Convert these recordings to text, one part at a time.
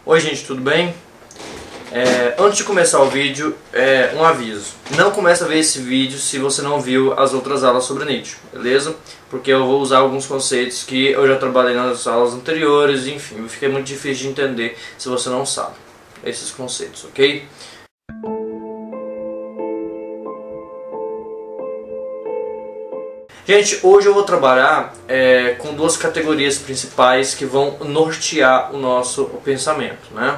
Oi gente, tudo bem? Antes de começar o vídeo, um aviso. Não comece a ver esse vídeo se você não viu as outras aulas sobre Nietzsche, beleza? Porque eu vou usar alguns conceitos que eu já trabalhei nas aulas anteriores, enfim, fica muito difícil de entender se você não sabe esses conceitos, ok? Gente, hoje eu vou trabalhar com duas categorias principais que vão nortear o nosso pensamento, né?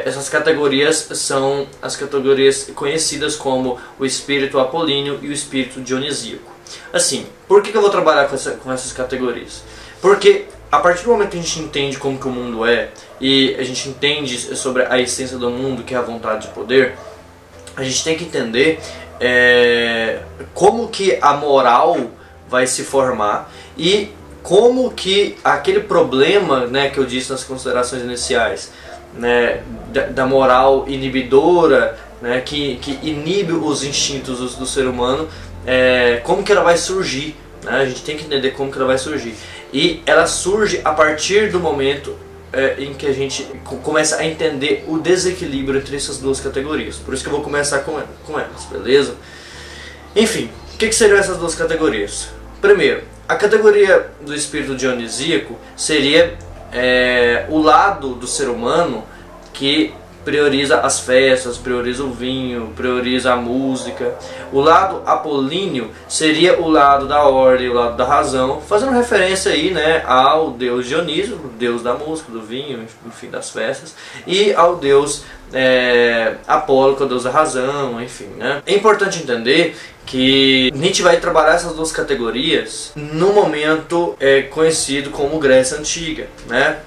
Essas categorias são as categorias conhecidas como o espírito apolíneo e o espírito dionisíaco. Assim, por que eu vou trabalhar com essas categorias? Porque a partir do momento que a gente entende como que o mundo é e a gente entende sobre a essência do mundo, que é a vontade de poder, a gente tem que entender como que a moral vai se formar e como que aquele problema, né, que eu disse nas considerações iniciais, né, da moral inibidora, né, que inibe os instintos do ser humano, como que ela vai surgir, né? A gente tem que entender como que ela vai surgir. E ela surge a partir do momento em que a gente começa a entender o desequilíbrio entre essas duas categorias. Por isso que eu vou começar com elas, beleza? Enfim, o que seriam essas duas categorias? Primeiro, a categoria do espírito dionisíaco seria o lado do ser humano que prioriza as festas, prioriza o vinho, prioriza a música. O lado apolíneo seria o lado da ordem, o lado da razão, fazendo referência aí, né, ao deus Dionísio, o deus da música, do vinho, enfim, das festas, e ao deus Apolo, que é o deus da razão, enfim, né. É importante entender que Nietzsche vai trabalhar essas duas categorias no momento conhecido como Grécia Antiga, né?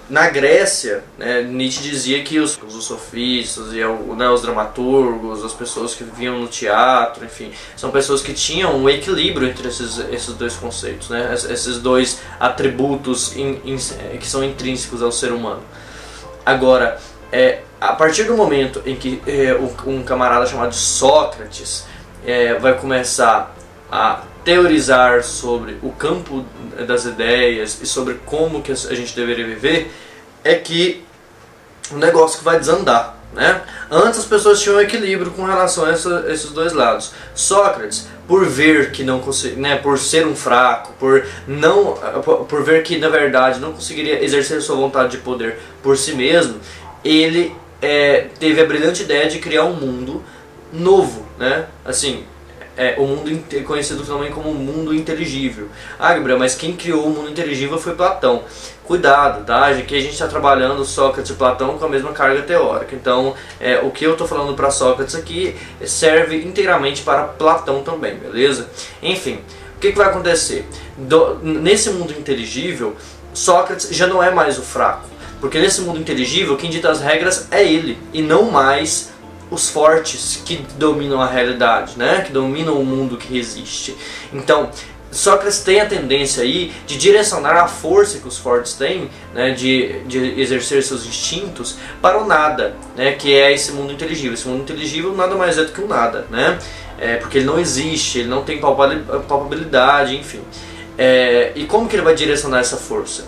Na Grécia, né, Nietzsche dizia que os sofistas e os dramaturgos, as pessoas que viviam no teatro, enfim, são pessoas que tinham um equilíbrio entre esses dois conceitos, né? Esses dois atributos que são intrínsecos ao ser humano. Agora, a partir do momento em que um camarada chamado Sócrates vai começar a teorizar sobre o campo das ideias e sobre como que a gente deveria viver, é que o negócio que vai desandar, né? Antes as pessoas tinham um equilíbrio com relação a esses dois lados. Sócrates, por ver que não conseguia, né, por ser um fraco, por ver que na verdade não conseguiria exercer sua vontade de poder por si mesmo, ele teve a brilhante ideia de criar um mundo novo, né? Assim, o mundo conhecido também como mundo inteligível. Ah, Gabriel, mas quem criou o mundo inteligível foi Platão. Cuidado, tá? Que a gente está trabalhando Sócrates e Platão com a mesma carga teórica. Então, o que eu estou falando para Sócrates aqui serve inteiramente para Platão também, beleza? Enfim, o que vai acontecer? Nesse mundo inteligível, Sócrates já não é mais o fraco. Porque nesse mundo inteligível, quem dita as regras é ele, e não mais os fortes que dominam a realidade, né? Que dominam o mundo que existe. Então, Sócrates tem a tendência aí de direcionar a força que os fortes têm, né? De exercer seus instintos para o nada, né? Que é esse mundo inteligível. Esse mundo inteligível nada mais é do que o nada, né? Porque ele não existe, ele não tem palpabilidade, enfim. E como que ele vai direcionar essa força?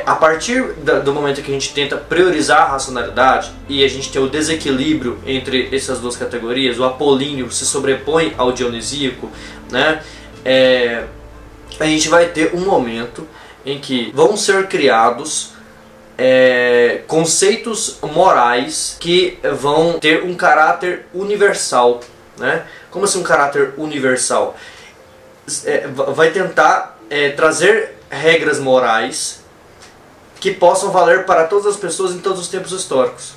A partir do momento que a gente tenta priorizar a racionalidade e a gente tem o desequilíbrio entre essas duas categorias, o apolíneo se sobrepõe ao dionisíaco, né? A gente vai ter um momento em que vão ser criados conceitos morais que vão ter um caráter universal, né? Como assim um caráter universal? Vai tentar trazer regras morais que possam valer para todas as pessoas em todos os tempos históricos.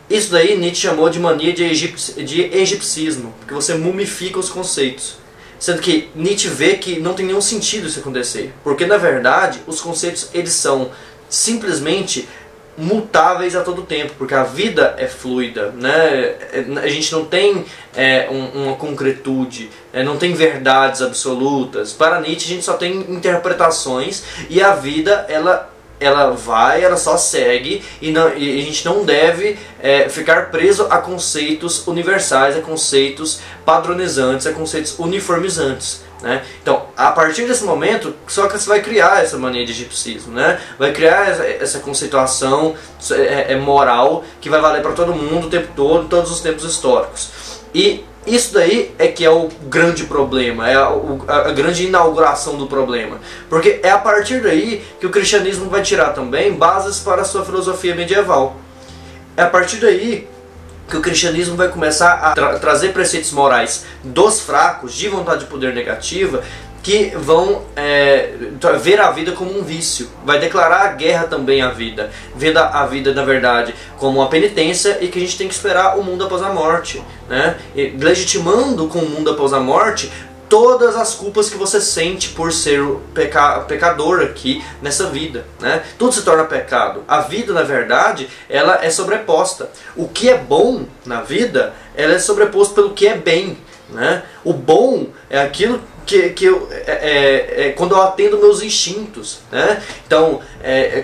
Isso daí Nietzsche chamou de mania de egipcismo, porque você mumifica os conceitos. Sendo que Nietzsche vê que não tem nenhum sentido isso acontecer, porque na verdade os conceitos eles são simplesmente mutáveis a todo tempo, porque a vida é fluida, né? A gente não tem uma concretude, não tem verdades absolutas. Para Nietzsche a gente só tem interpretações e a vida ela só segue e a gente não deve ficar preso a conceitos universais, a conceitos padronizantes, a conceitos uniformizantes. né? Então, a partir desse momento, Sócrates vai criar essa mania de egipcismo, né? Vai criar essa conceituação moral que vai valer para todo mundo o tempo todo, em todos os tempos históricos. E isso daí é que é o grande problema, é a grande inauguração do problema. Porque é a partir daí que o cristianismo vai tirar também bases para a sua filosofia medieval. É a partir daí que o cristianismo vai começar a trazer preceitos morais dos fracos, de vontade de poder negativa, que vão ver a vida como um vício. Vai declarar a guerra também à vida. Vendo a vida, na verdade, como uma penitência e que a gente tem que esperar o mundo após a morte, né? E legitimando com o mundo após a morte todas as culpas que você sente por ser pecador aqui nessa vida, né? Tudo se torna pecado. A vida, na verdade, ela é sobreposta. O que é bom na vida, ela é sobreposto pelo que é bem, né? O bom é aquilo quando eu atendo meus instintos, né? Então,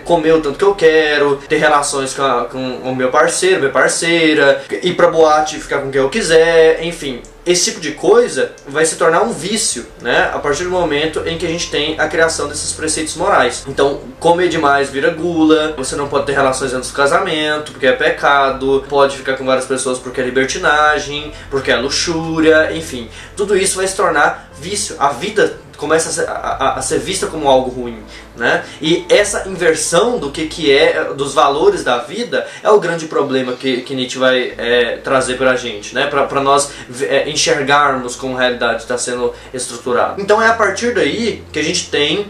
comer o tanto que eu quero, ter relações com o meu parceiro, minha parceira, ir pra boate e ficar com quem eu quiser, enfim. Esse tipo de coisa vai se tornar um vício, né? A partir do momento em que a gente tem a criação desses preceitos morais. Então, comer demais vira gula, você não pode ter relações antes do casamento, porque é pecado, pode ficar com várias pessoas porque é libertinagem, porque é luxúria, enfim. Tudo isso vai se tornar vício. A vida começa a ser vista como algo ruim, né? E essa inversão do que é, dos valores da vida, é o grande problema que Nietzsche vai trazer pra gente, né? Pra nós enxergarmos como a realidade está sendo estruturada. Então é a partir daí que a gente tem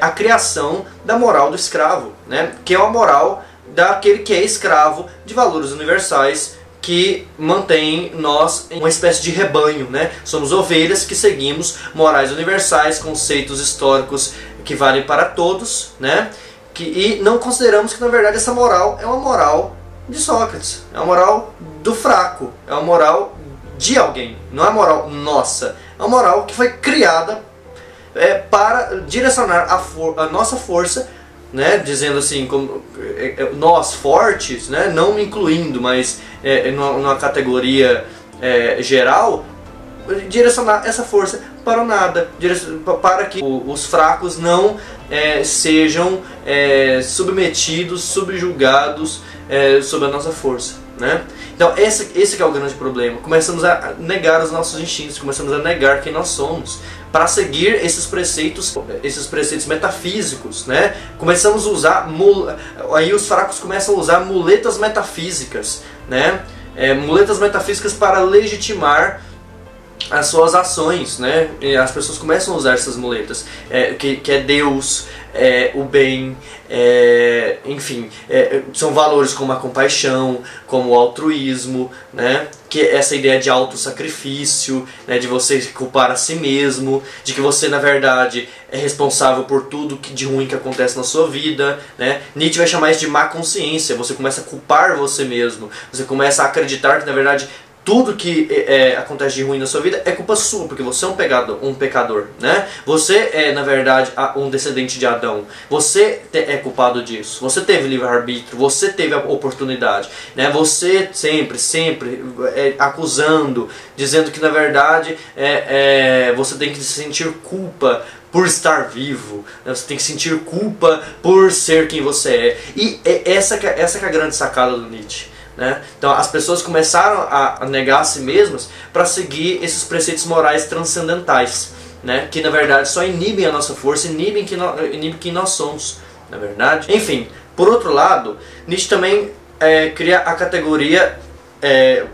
a criação da moral do escravo, né? Que é uma moral daquele que é escravo de valores universais, que mantém nós em uma espécie de rebanho, né? Somos ovelhas que seguimos morais universais, conceitos históricos que valem para todos, né? E não consideramos que, na verdade, essa moral é uma moral de Sócrates, é uma moral do fraco, é uma moral de alguém, não é uma moral nossa, é uma moral que foi criada para direcionar a nossa força, né, dizendo assim, como nós fortes, né, não me incluindo, mas numa categoria geral, direcionar essa força para o nada, para que os fracos não sejam submetidos, subjugados sob a nossa força, né? Então esse que é o grande problema. Começamos a negar os nossos instintos, começamos a negar quem nós somos, para seguir esses preceitos metafísicos, né? Começamos a usar, aí os fracos começam a usar muletas metafísicas, né? Muletas metafísicas para legitimar as suas ações, né? E as pessoas começam a usar essas muletas, que é Deus, o bem, enfim, são valores como a compaixão, como o altruísmo, né? Que é essa ideia de autossacrifício, né? De você culpar a si mesmo, de que você, na verdade, é responsável por tudo de ruim que acontece na sua vida, né? Nietzsche vai chamar isso de má consciência. Você começa a culpar você mesmo, você começa a acreditar que, na verdade, tudo que acontece de ruim na sua vida é culpa sua, porque você é um pecador, né? Você é, na verdade, um descendente de Adão. Você é culpado disso. Você teve livre-arbítrio, você teve a oportunidade, né? Você sempre acusando, dizendo que, na verdade, você tem que sentir culpa por estar vivo, né? Você tem que sentir culpa por ser quem você é. E essa que é a grande sacada do Nietzsche, né? Então as pessoas começaram a negar a si mesmas para seguir esses preceitos morais transcendentais, né? Que na verdade só inibem a nossa força, inibem quem nós somos, na verdade. Enfim, por outro lado, Nietzsche também cria a categoria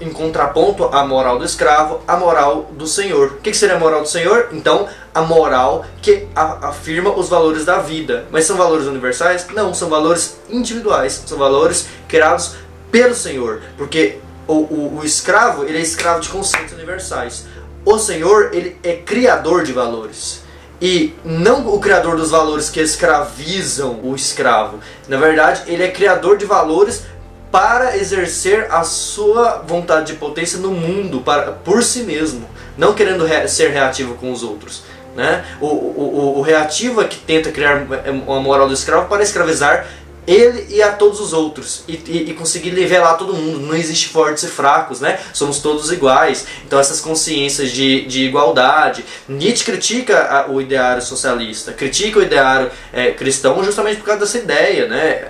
em contraponto à moral do escravo, a moral do senhor. O que seria a moral do senhor? Então, a moral que afirma os valores da vida. Mas são valores universais? Não, são valores individuais, são valores criados pelo Senhor, porque o escravo, ele é escravo de conceitos universais. O Senhor, ele é criador de valores, e não o criador dos valores que escravizam o escravo. Na verdade, ele é criador de valores para exercer a sua vontade de potência no mundo, por si mesmo, não querendo ser reativo com os outros, né? O reativo é que tenta criar uma moral do escravo para escravizar ele e a todos os outros, e conseguir nivelar todo mundo. Não existe fortes e fracos, né? Somos todos iguais. Então essas consciências de igualdade. Nietzsche critica o ideário socialista, critica o ideário cristão justamente por causa dessa ideia, né?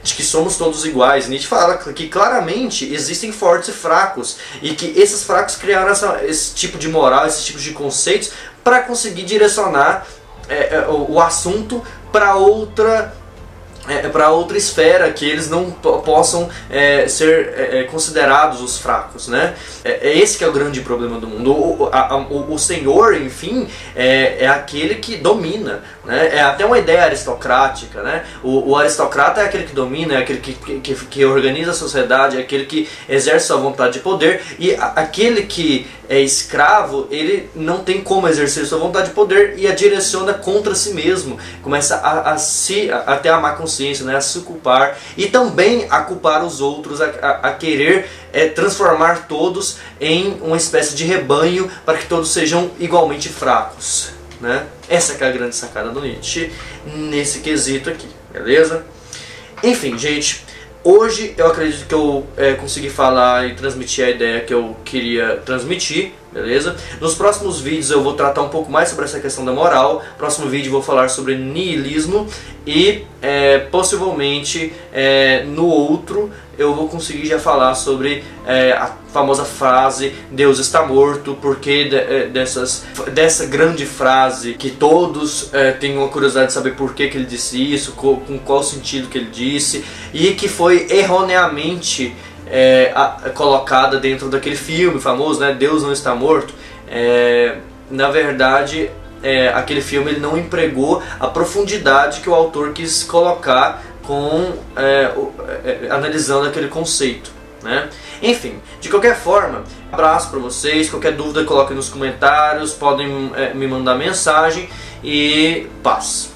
De que somos todos iguais. Nietzsche fala que claramente existem fortes e fracos, e que esses fracos criaram esse tipo de moral, esse tipo de conceitos para conseguir direcionar o assunto para outra esfera, que eles não possam ser considerados os fracos, né? Esse que é o grande problema do mundo. O senhor, enfim, é aquele que domina, né? É até uma ideia aristocrática, né? O aristocrata é aquele que domina, é aquele que organiza a sociedade, é aquele que exerce sua vontade de poder, e aquele que é escravo, ele não tem como exercer sua vontade de poder e a direciona contra si mesmo, começa a ter a má consciência, né, a se culpar, e também a culpar os outros, a querer transformar todos em uma espécie de rebanho para que todos sejam igualmente fracos, né? Essa que é a grande sacada do Nietzsche nesse quesito aqui, beleza? Enfim, gente, hoje eu acredito que eu consegui falar e transmitir a ideia que eu queria transmitir, beleza? Nos próximos vídeos eu vou tratar um pouco mais sobre essa questão da moral. No próximo vídeo eu vou falar sobre niilismo e possivelmente no outro eu vou conseguir já falar sobre a famosa frase Deus está morto, porque dessa grande frase que todos têm uma curiosidade de saber por que ele disse isso, com qual sentido que ele disse, e que foi erroneamente colocada dentro daquele filme famoso, né, Deus não está morto. Na verdade, aquele filme ele não empregou a profundidade que o autor quis colocar analisando aquele conceito, né? Enfim, de qualquer forma, abraço para vocês. Qualquer dúvida coloquem nos comentários, podem me mandar mensagem, e paz.